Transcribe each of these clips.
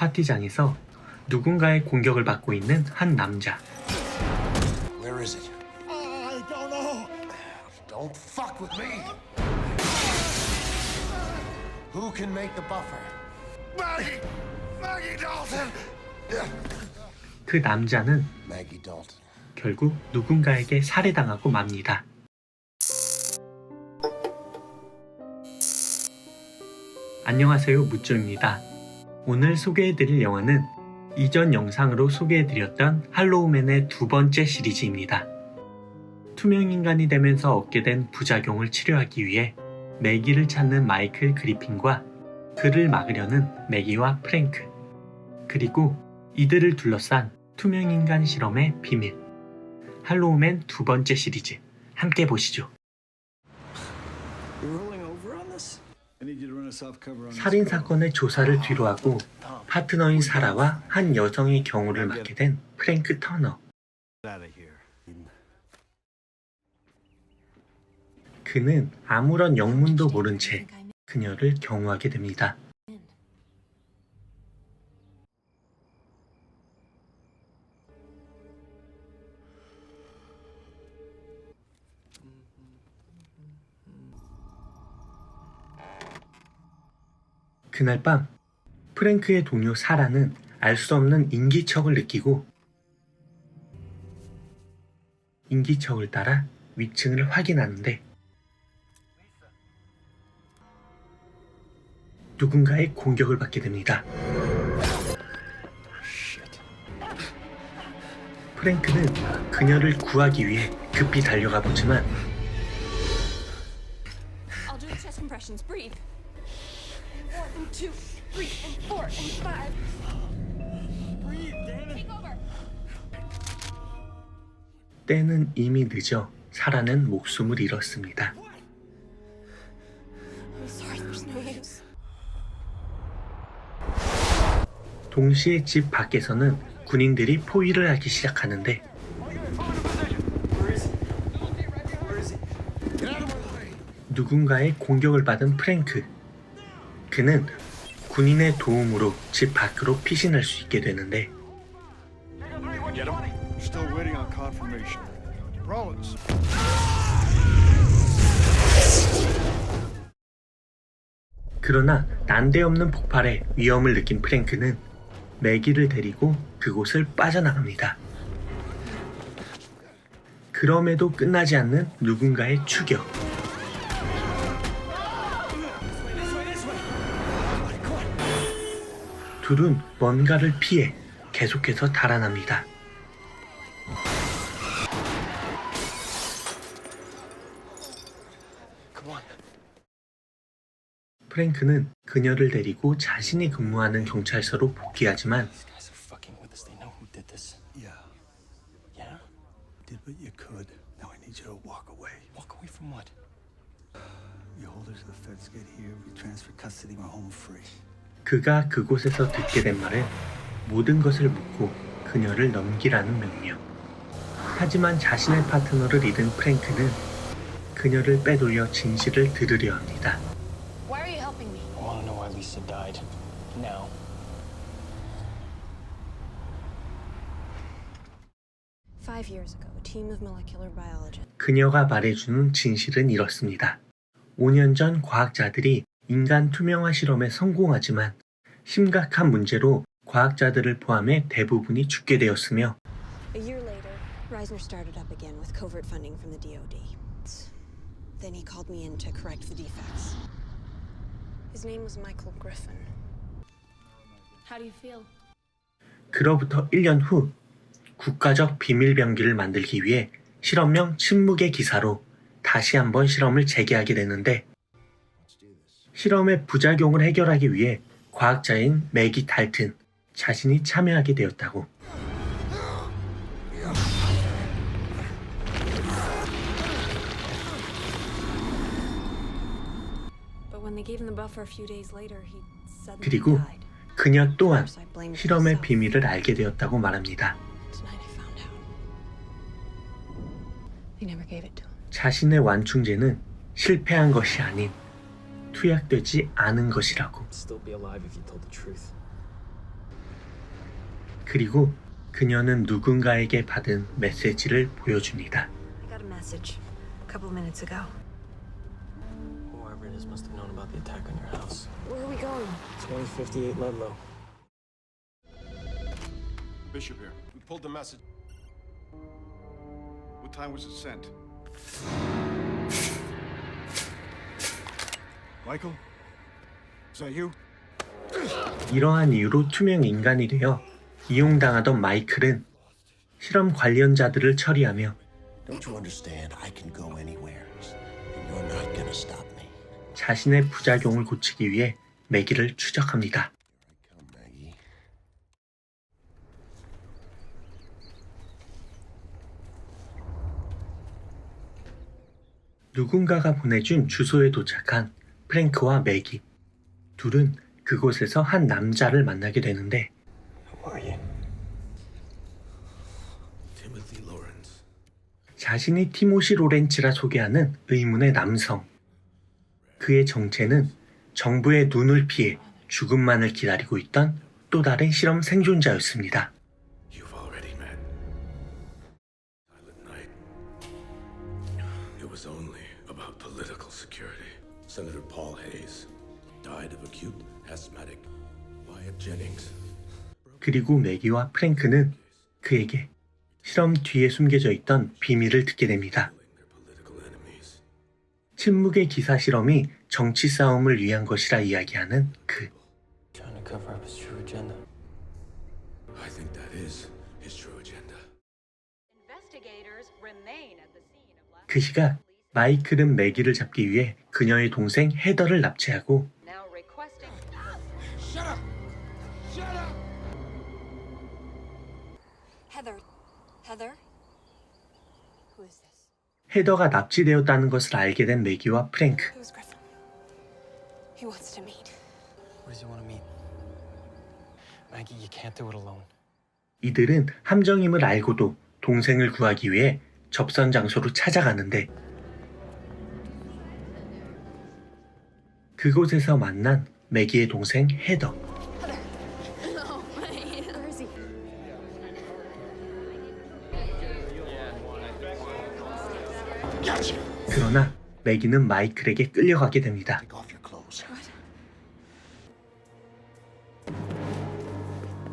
파티장에서 누군가의 공격을 받고 있는 한 남자. Where is it? I don't know. Don't fuck with me. Who can make the buffer? Maggie Dalton. 그 남자는 Maggie Dalton. 결국 누군가에게 살해당하고 맙니다. 안녕하세요, 무쪼입니다. 오늘 소개해드릴 영화는 이전 영상으로 소개해드렸던 할로우맨의 두 번째 시리즈입니다. 투명인간이 되면서 얻게 된 부작용을 치료하기 위해 매기를 찾는 마이클 그리핀과 그를 막으려는 매기와 프랭크, 그리고 이들을 둘러싼 투명인간 실험의 비밀. 할로우맨 두 번째 시리즈 함께 보시죠. 살인사건의 조사를 뒤로하고 파트너인 사라와 한 여성의 경우를 맡게 된 프랭크 터너. 그는 아무런 영문도 모른 채 그녀를 경호하게 됩니다. 그날 밤 프랭크의 동료 사라는 알 수 없는 인기척을 느끼고 인기척을 따라 위층을 확인하는데 누군가의 공격을 받게 됩니다. 프랭크는 그녀를 구하기 위해 급히 달려가 보지만 I'll do the chest compressions. Breathe. 1, 2, 3, and 4, and 5. Breathe, damn it. Take over. 때는 이미 늦어 사라는 목숨을 잃었습니다. I'm sorry, there's no use. 동시에 집 밖에서는 군인들이 포위를 하기 시작하는데 누군가의 공격을 받은 프랭크. 그는 군인의 도움으로 집 밖으로 피신할 수 있게 되는데 Still waiting on confirmation. Rollins. 그러나 난데없는 폭발에 위험을 느낀 프랭크는 매기를 데리고 그곳을 빠져나갑니다. 그럼에도 끝나지 않는 누군가의 추격. 둘은 뭔가를 피해 계속해서 달아납니다. 프랭크는 그녀를 데리고 자신이 근무하는 경찰서로 복귀하지만 Yeah. Yeah? Did what you could. Now I need you to walk away. Walk away from what? You hold her to the feds get here. We transfer custody. We're home free. 그가 그곳에서 듣게 된 말은 모든 것을 묻고 그녀를 넘기라는 명령. 하지만 자신의 파트너를 잃은 프랭크는 그녀를 빼돌려 진실을 들으려 합니다. Why are you helping me? I want to know why Lisa died. Now. 5 years ago, a team of molecular biologists. 그녀가 말해주는 진실은 이렇습니다. 5년 전 과학자들이 인간 투명화 실험에 성공하지만 심각한 문제로 과학자들을 포함해 대부분이 죽게 되었으며 A year later, Reisner started up again with covert funding from the DoD. Then he called me in to correct the defects. His name was Michael Griffin. How do you feel? 그로부터 1년 후 국가적 비밀병기를 만들기 위해 실험용 침묵의 기사로 다시 한번 실험을 재개하게 되는데 실험의 부작용을 해결하기 위해 과학자인 매기 달튼 자신이 참여하게 되었다고. But when they gave him the buffer a few days later, he suddenly 그리고 died. 그녀 또한 실험의 비밀을 알게 되었다고 말합니다. Tonight I found out. They never gave it to him. 자신의 완충제는 실패한 것이 아닌 투약되지 않은 것이라고. Still be alive if you told the truth. 그리고 그녀는 누군가에게 받은 메시지를 보여줍니다. I got a message a couple minutes ago. Whoever it is must have known about the attack on your house. Where are we going? 2058 Ludlow. Bishop here. We pulled the message. What time was it sent? Michael? Is that you? 이러한 이유로 투명 인간이 되어 이용당하던 마이클은 실험 관련자들을 처리하며 Don't you understand? I can go anywhere, and you're not gonna stop me. 자신의 부작용을 고치기 위해 매기를 추적합니다. Come, Maggie. 누군가가 보내준 주소에 도착한 프랭크와 매기. 둘은 그곳에서 한 남자를 만나게 되는데 Who are you? Timothy Lawrence. 자신이 티모시 로렌츠라 소개하는 의문의 남성. 그의 정체는 정부의 눈을 피해 죽음만을 기다리고 있던 또 다른 실험 생존자였습니다. You've already met. Silent Night. It was only about political security. Senator Paul Hayes died of acute asthmatic. Wyatt Jennings. 그리고 매기와 프랭크는 그에게 실험 뒤에 숨겨져 있던 비밀을 듣게 됩니다. Their political enemies. 침묵의 기사 실험이 정치 싸움을 위한 것이라 이야기하는 그. Trying to cover up his true agenda. I think that is his true agenda. Investigators remain at the scene of last 그 시각 마이클은 매기를 잡기 위해 그녀의 동생 헤더를 납치하고 now requesting Heather. Heather? Who is this? 헤더가 납치되었다는 것을 알게 된 매기와 프랭크. Who's Griffin? He wants to meet. Where does he want to meet? Maggie, you can't do it alone. 이들은 함정임을 알고도 동생을 구하기 위해 접선 장소로 찾아가는데 그곳에서 만난 매기의 동생 헤더. Where is he? 그러나 매기는 마이클에게 끌려가게 됩니다. Take off your clothes.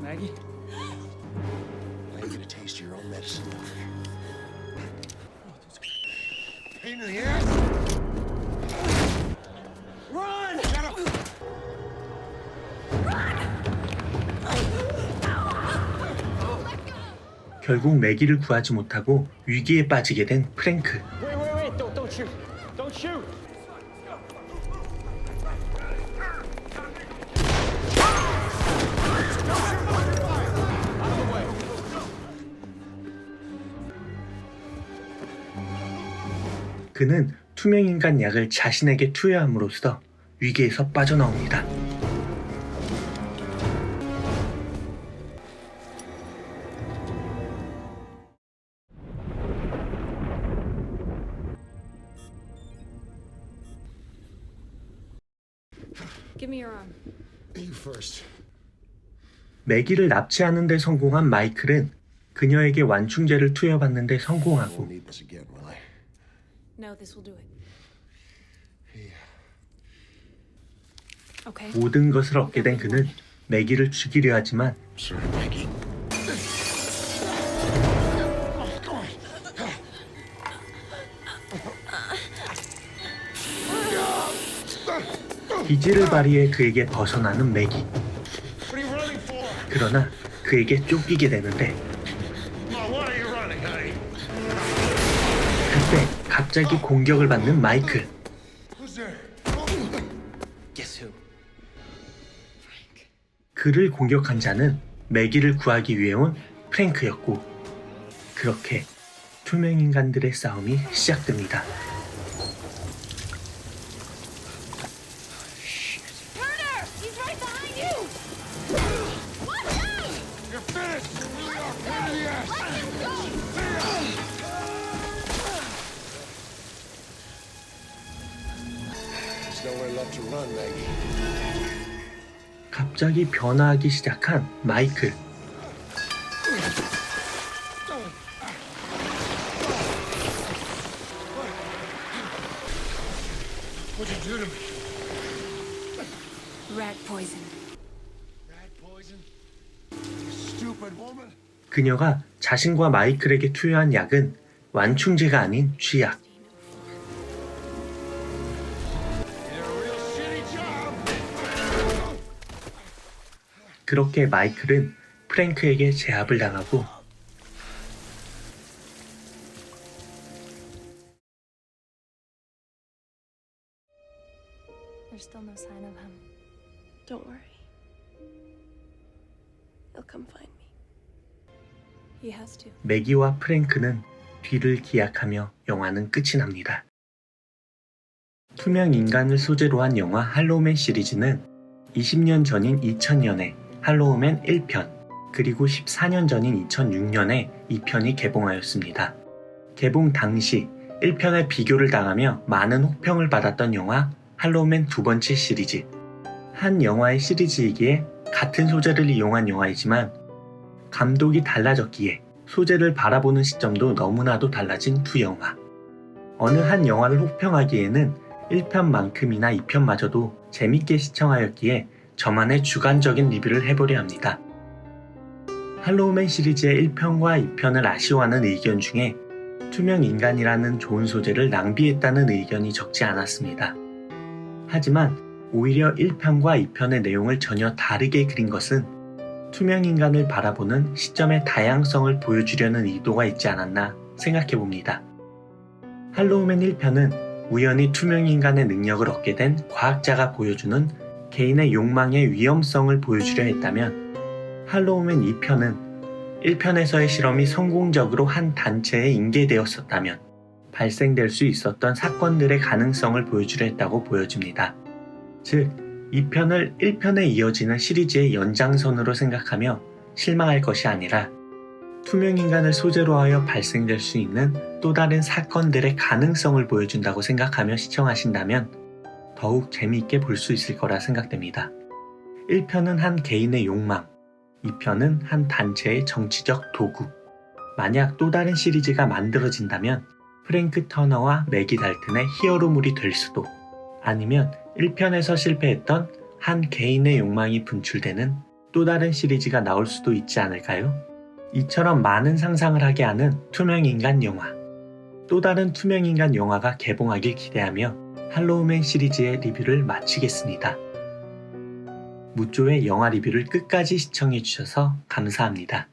Maggie? Now you're gonna taste your own medicine. Pain in the ass? Run! 결국 매기를 구하지 못하고 위기에 빠지게 된 프랭크. Wait! Don't shoot! Don't shoot! 그는 투명인간 약을 자신에게 투여함으로써 위기에서 빠져나옵니다. Give me your arm. You first. 매기를 납치하는 데 성공한 마이클은 그녀에게 완충제를 투여받는 데 I won't 성공하고 need this again, will I? No, this will do it. Okay. 모든 것을 얻게 된 그는 매기를 죽이려 하지만 Sir, Maggie. 기지를 발휘해 그에게 벗어나는 매기. 그러나 그에게 쫓기게 되는데 그때 갑자기 공격을 받는 마이클. Guess who? 그를 공격한 자는 매기를 구하기 위해 온 프랭크였고 그렇게 투명인간들의 싸움이 시작됩니다. Turner! He's right behind you! Watch out! You're finished! Let him go! There's nowhere left to run, Maggie. 갑자기 변화하기 시작한 마이클. What'd you do to me? Rat poison. Rat poison? You stupid woman. 그녀가 자신과 마이클에게 투여한 약은 완충제가 아닌 쥐약. Did a real shitty job. 그렇게 마이클은 프랭크에게 제압을 당하고 There's still no sign of him. Don't worry. He'll come find me. He has to. 매기와 프랭크는 뒤를 기약하며 영화는 끝이 납니다. 투명 인간을 소재로 한 영화 할로우맨 시리즈는 20년 전인 2000년에 할로우맨 1편, 그리고 14년 전인 2006년에 2편이 개봉하였습니다. 개봉 당시 1편에 비교를 당하며 많은 호평을 받았던 영화 할로우맨 두 번째 시리즈. 한 영화의 시리즈이기에 같은 소재를 이용한 영화이지만 감독이 달라졌기에 소재를 바라보는 시점도 너무나도 달라진 두 영화. 어느 한 영화를 호평하기에는 1편만큼이나 2편마저도 재밌게 시청하였기에 저만의 주관적인 리뷰를 해보려 합니다. 할로우맨 시리즈의 1편과 2편을 아쉬워하는 의견 중에 투명 인간이라는 좋은 소재를 낭비했다는 의견이 적지 않았습니다. 하지만 오히려 1편과 2편의 내용을 전혀 다르게 그린 것은 투명 인간을 바라보는 시점의 다양성을 보여주려는 의도가 있지 않았나 생각해봅니다. 할로우맨 1편은 우연히 투명 인간의 능력을 얻게 된 과학자가 보여주는 개인의 욕망의 위험성을 보여주려 했다면, 할로우맨 2편은 1편에서의 실험이 성공적으로 한 단체에 인계되었었다면 발생될 수 있었던 사건들의 가능성을 보여주려 했다고 보여집니다. 즉, 2편을 1편에 이어지는 시리즈의 연장선으로 생각하며 실망할 것이 아니라 투명인간을 소재로 하여 발생될 수 있는 또 다른 사건들의 가능성을 보여준다고 생각하며 시청하신다면 더욱 재미있게 볼 수 있을 거라 생각됩니다. 1편은 한 개인의 욕망, 2편은 한 단체의 정치적 도구. 만약 또 다른 시리즈가 만들어진다면 프랭크 터너와 매기 달튼의 히어로물이 될 수도, 아니면 1편에서 실패했던 한 개인의 욕망이 분출되는 또 다른 시리즈가 나올 수도 있지 않을까요? 이처럼 많은 상상을 하게 하는 투명인간 영화. 또 다른 투명인간 영화가 개봉하길 기대하며 할로우맨 시리즈의 리뷰를 마치겠습니다. 무조의 영화 리뷰를 끝까지 시청해주셔서 감사합니다.